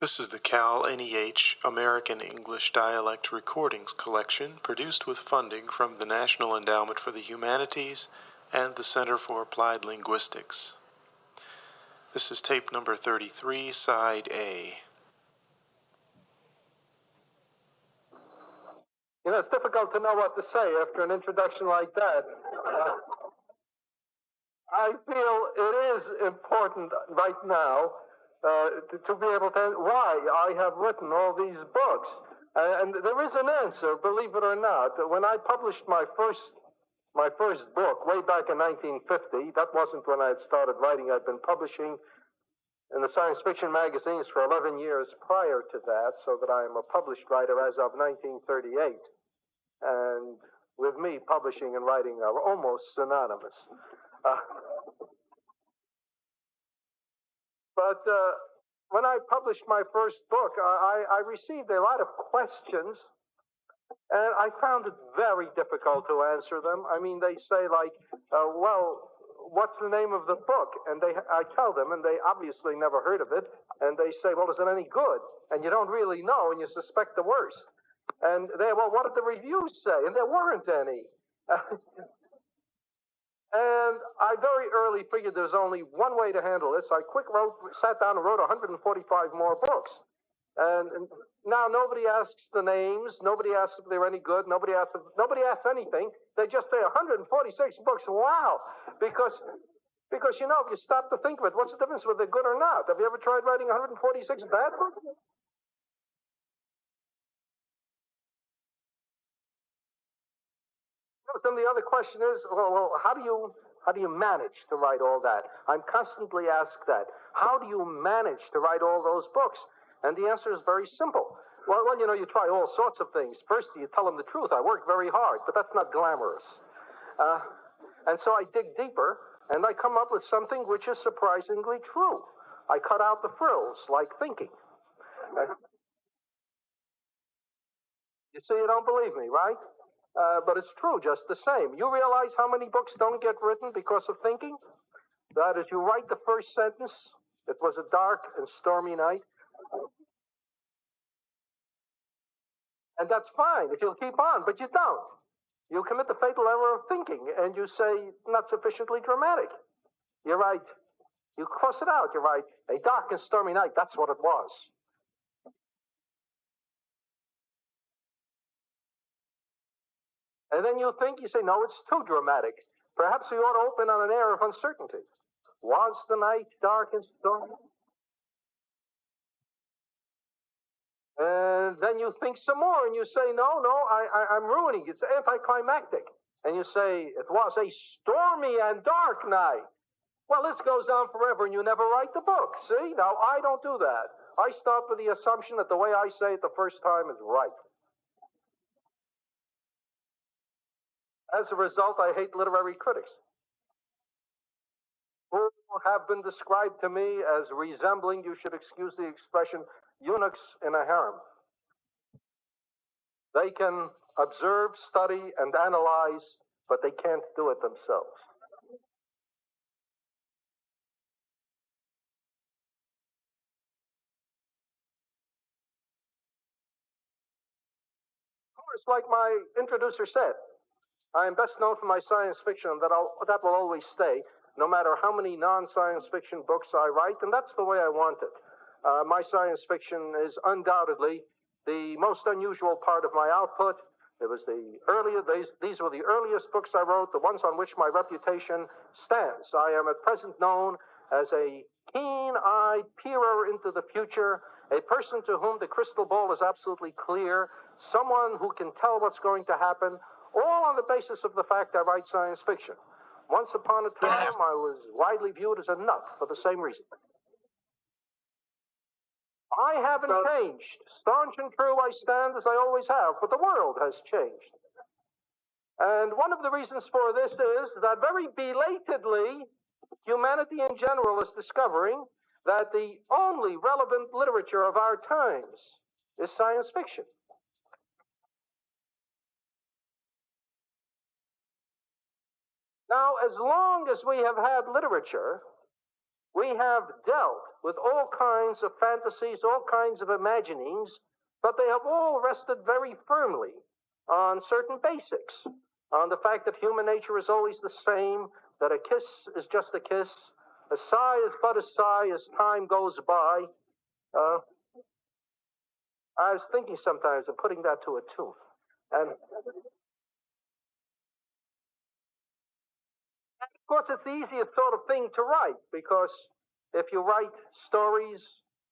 This is the Cal NEH American English Dialect Recordings Collection, produced with funding from the National Endowment for the Humanities and the Center for Applied Linguistics. This is tape number 33, Side A. You know, it's difficult to know what to say after an introduction like that. I feel it is important right now to be able to why I have written all these books. And there is an answer, believe it or not. When I published my first book way back in 1950, that wasn't when I had started writing. I'd been publishing in the science fiction magazines for 11 years prior to that, so that I am a published writer as of 1938. And with me, publishing and writing are almost synonymous. But when I published my first book, I received a lot of questions, and I found it very difficult to answer them. I mean, they say like, well, what's the name of the book? And I tell them, and they obviously never heard of it, and they say, well, is it any good? And you don't really know, and you suspect the worst. And well, what did the reviews say? And there weren't any. And I very early figured there's only one way to handle this. I sat down and wrote 145 more books. And now nobody asks the names. Nobody asks if they're any good. Nobody asks anything. They just say 146 books. Wow. Because you know, if you stop to think of it, what's the difference whether they're good or not? Have you ever tried writing 146 bad books? Then the other question is, well, how do you manage to write all that? I'm constantly asked that. How do you manage to write all those books? And the answer is very simple. Well, you know, you try all sorts of things. First, you tell them the truth. I work very hard, but that's not glamorous. And so I dig deeper, and I come up with something which is surprisingly true. I cut out the frills, like thinking. You see, you don't believe me, right? But it's true just the same. You realize how many books don't get written because of thinking? That is, you write the first sentence, it was a dark and stormy night, and that's fine if you'll keep on, but you don't. You commit the fatal error of thinking, and you say, not sufficiently dramatic. You write, you cross it out, you write, a dark and stormy night, that's what it was. And then you think, you say, no, it's too dramatic. Perhaps we ought to open on an air of uncertainty. Was the night dark and stormy? And then you think some more and you say, no, I'm ruining it. It's anticlimactic. And you say, it was a stormy and dark night. Well, this goes on forever and you never write the book. See? Now, I don't do that. I start with the assumption that the way I say it the first time is right. As a result, I hate literary critics who have been described to me as resembling, you should excuse the expression, eunuchs in a harem. They can observe, study, and analyze, but they can't do it themselves. Of course, like my introducer said, I am best known for my science fiction, that will always stay, no matter how many non-science fiction books I write, and that's the way I want it. My science fiction is undoubtedly the most unusual part of my output. These were the earliest books I wrote, the ones on which my reputation stands. I am at present known as a keen-eyed peerer into the future, a person to whom the crystal ball is absolutely clear, someone who can tell what's going to happen, all on the basis of the fact I write science fiction. Once upon a time, I was widely viewed as a nut for the same reason. I haven't changed. Staunch and true, I stand as I always have, but the world has changed. And one of the reasons for this is that very belatedly, humanity in general is discovering that the only relevant literature of our times is science fiction. Now, as long as we have had literature, We have dealt with all kinds of fantasies, all kinds of imaginings, but they have all rested very firmly on certain basics, on the fact that human nature is always the same, that a kiss is just a kiss, a sigh is but a sigh as time goes by. Uh, I was thinking sometimes of putting that to a tune. And of course, it's the easiest sort of thing to write because if you write stories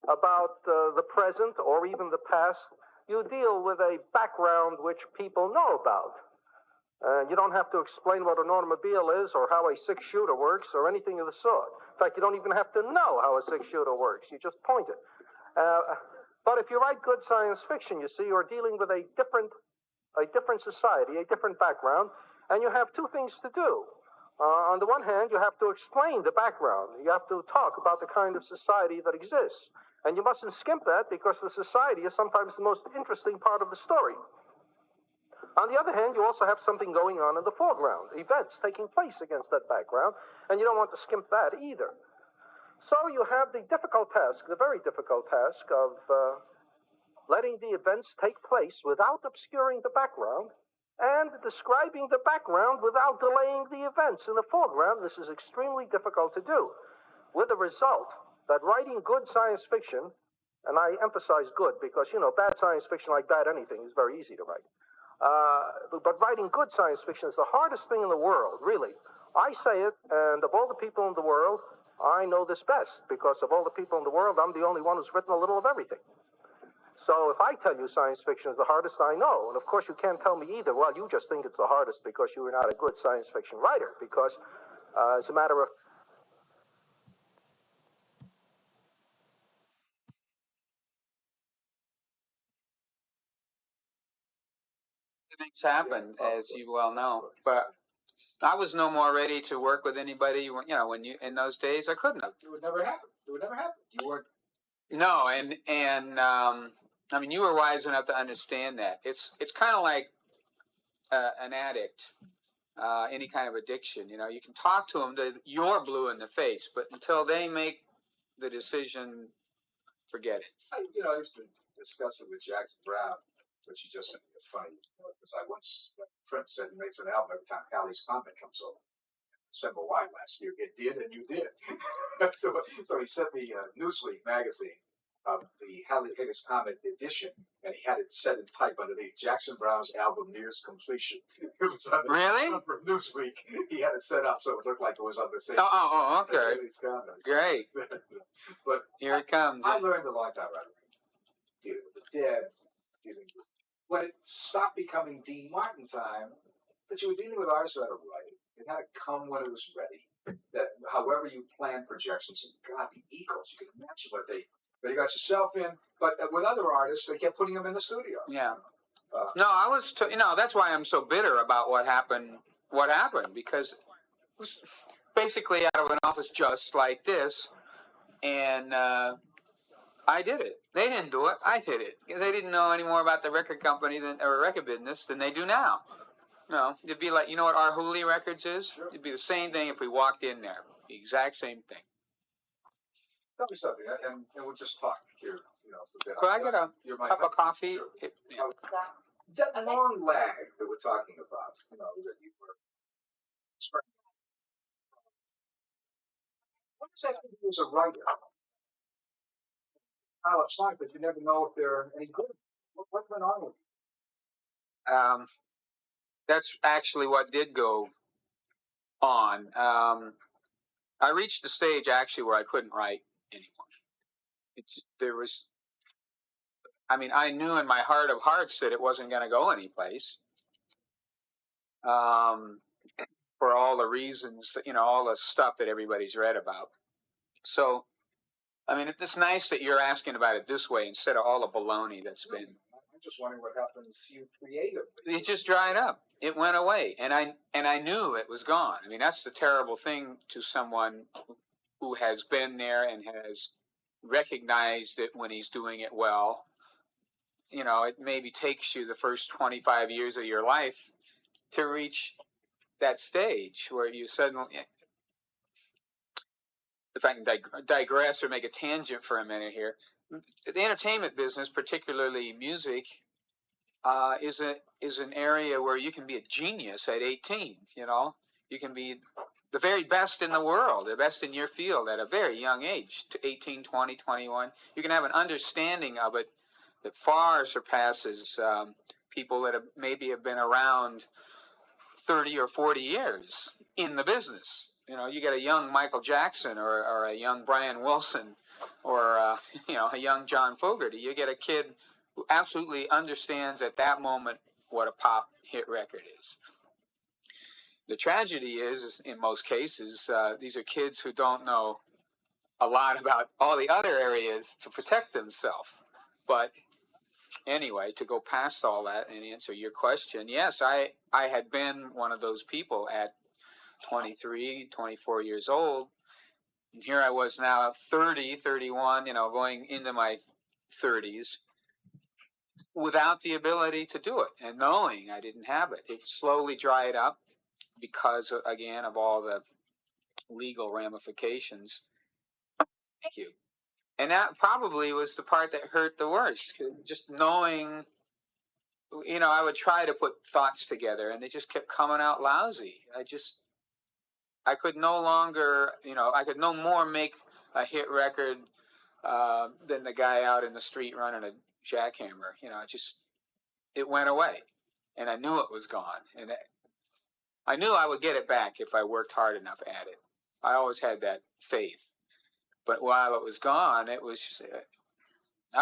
about the present or even the past, you deal with a background which people know about. You don't have to explain what an automobile is or how a six-shooter works or anything of the sort. In fact, you don't even have to know how a six-shooter works. You just point it. But if you write good science fiction, you see, you're dealing with a different society, a different background, and you have two things to do. On the one hand, you have to explain the background. You have to talk about the kind of society that exists. And you mustn't skimp that because the society is sometimes the most interesting part of the story. On the other hand, you also have something going on in the foreground, events taking place against that background, and you don't want to skimp that either. So you have the difficult task, the very difficult task of letting the events take place without obscuring the background and describing the background without delaying the events in the foreground. This is extremely difficult to do, with the result that writing good science fiction, and I emphasize good because, you know, bad science fiction like bad anything is very easy to write. But writing good science fiction is the hardest thing in the world, really. I say it, and of all the people in the world, I know this best because of all the people in the world, I'm the only one who's written a little of everything. So if I tell you science fiction is the hardest, I know. And of course, you can't tell me either, well, you just think it's the hardest because you are not a good science fiction writer. Because as a matter of things happen, as you well know. But I was no more ready to work with anybody. You know, when you in those days, I couldn't have. It would never happen. It would never happen. You weren't. No, and I mean, you were wise enough to understand that. It's kind of like an addict, any kind of addiction. You know, you can talk to them that you're blue in the face, but until they make the decision, forget it. I used to discuss it with Jackson Brown, but you just sent me a funny, because I once, Prince said he makes an album every time Halley's Comet comes over. December wine last year. It did, and you did. so he sent me Newsweek magazine of the Halley's Comet edition, and he had it set in type underneath. Jackson Brown's album nears completion. It was on the Really? From Newsweek. He had it set up so it looked like it was on the same. Okay. Halley's Comet. Great. But here it comes. I learned a long time writing, dealing with the dead, dealing with when it stopped becoming Dean Martin time, that you were dealing with artists who had to write. It had to come when it was ready. That however you plan projections, and God, the Eagles, you can imagine what they got yourself in. But with other artists, they kept putting them in the studio. Yeah. No, I was, that's why I'm so bitter about what happened. What happened? Because it was basically out of an office just like this, and I did it. They didn't do it. I did it because they didn't know any more about the record company or record business than they do now. No, it'd be like, you know what our Hooli Records is? Sure. It'd be the same thing if we walked in there. The exact same thing. Tell me something, and we'll just talk here, for a bit. Could I get a cup of coffee? Sure. That long lag that we're talking about, that you were. What does that mean as a writer? How it's like, but you never know if they're any good. What went on with you? That's actually what did go on. I reached the stage actually where I couldn't write anymore. I knew in my heart of hearts that it wasn't going to go anyplace. For all the reasons that, all the stuff that everybody's read about. So, it's nice that you're asking about it this way instead of all the baloney that's been. I'm just wondering what happened to you creatively. It just dried up. It went away, and I knew it was gone. That's the terrible thing to someone who has been there and has recognized it when he's doing it well. It maybe takes you the first 25 years of your life to reach that stage where you suddenly, if I can digress or make a tangent for a minute here, the entertainment business, particularly music, is an area where you can be a genius at 18. You know, you can be the very best in the world, the best in your field at a very young age, to 18, 20, 21. You can have an understanding of it that far surpasses people that maybe have been around 30 or 40 years in the business. You know, you get a young Michael Jackson or a young Brian Wilson or a young John Fogerty. You get a kid who absolutely understands at that moment what a pop hit record is. The tragedy is in most cases, these are kids who don't know a lot about all the other areas to protect themselves. But anyway, to go past all that and answer your question, yes, I had been one of those people at 23, 24 years old. And here I was now 30, 31, going into my 30s without the ability to do it and knowing I didn't have it. It slowly dried up because, again, of all the legal ramifications. Thank you. And that probably was the part that hurt the worst. Just knowing, I would try to put thoughts together and they just kept coming out lousy. I could no longer, I could no more make a hit record than the guy out in the street running a jackhammer. It went away. And I knew it was gone. And I knew I would get it back if I worked hard enough at it. I always had that faith. But while it was gone, I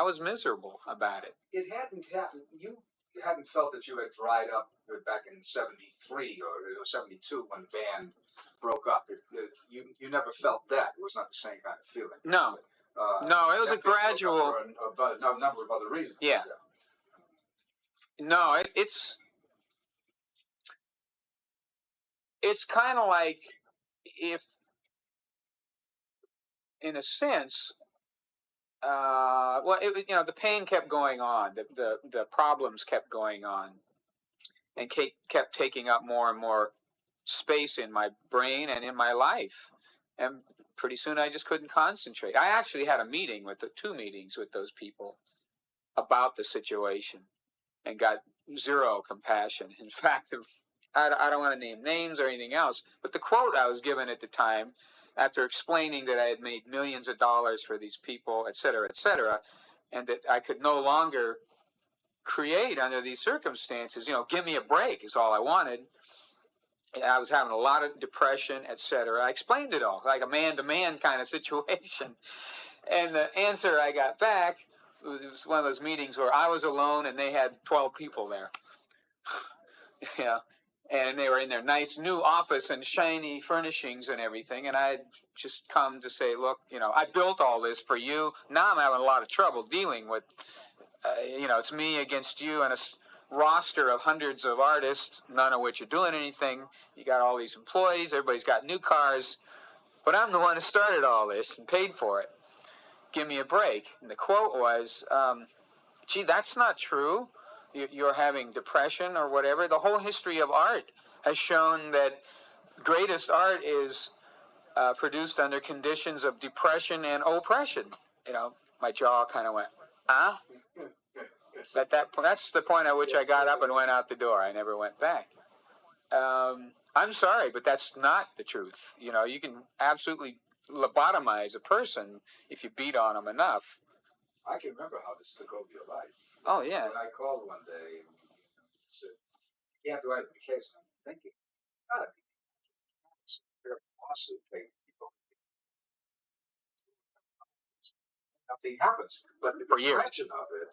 was miserable about it. It hadn't happened. You hadn't felt that you had dried up back in '73 or '72 when the band broke up. You never felt that. It was not the same kind of feeling. No. No, it was a gradual. For a number of other reasons. Yeah. No, it's kind of like if, in a sense, the pain kept going on, the problems kept going on, and kept taking up more and more space in my brain and in my life, and pretty soon I just couldn't concentrate. I actually had two meetings with those people about the situation, and got zero compassion. In fact, I don't want to name names or anything else, but the quote I was given at the time, after explaining that I had made millions of dollars for these people, et cetera, and that I could no longer create under these circumstances, give me a break is all I wanted. I was having a lot of depression, et cetera. I explained it all, like a man-to-man kind of situation. And the answer I got back, it was one of those meetings where I was alone and they had 12 people there. And they were in their nice new office and shiny furnishings and everything. And I had just come to say, look, I built all this for you. Now I'm having a lot of trouble dealing with, it's me against you and a roster of hundreds of artists, none of which are doing anything. You got all these employees, everybody's got new cars, but I'm the one who started all this and paid for it. Give me a break. And the quote was, gee, that's not true. You're having depression or whatever. The whole history of art has shown that greatest art is produced under conditions of depression and oppression. My jaw kind of went, huh? That's the point at which I got up and went out the door. I never went back. I'm sorry, but that's not the truth. You can absolutely lobotomize a person if you beat on them enough. I can remember how this took over your life. Oh, yeah. When I called one day and said, you have to write the case. I'm thinking, gotta be. Lawsuit paying people. Nothing happens. But the depression of it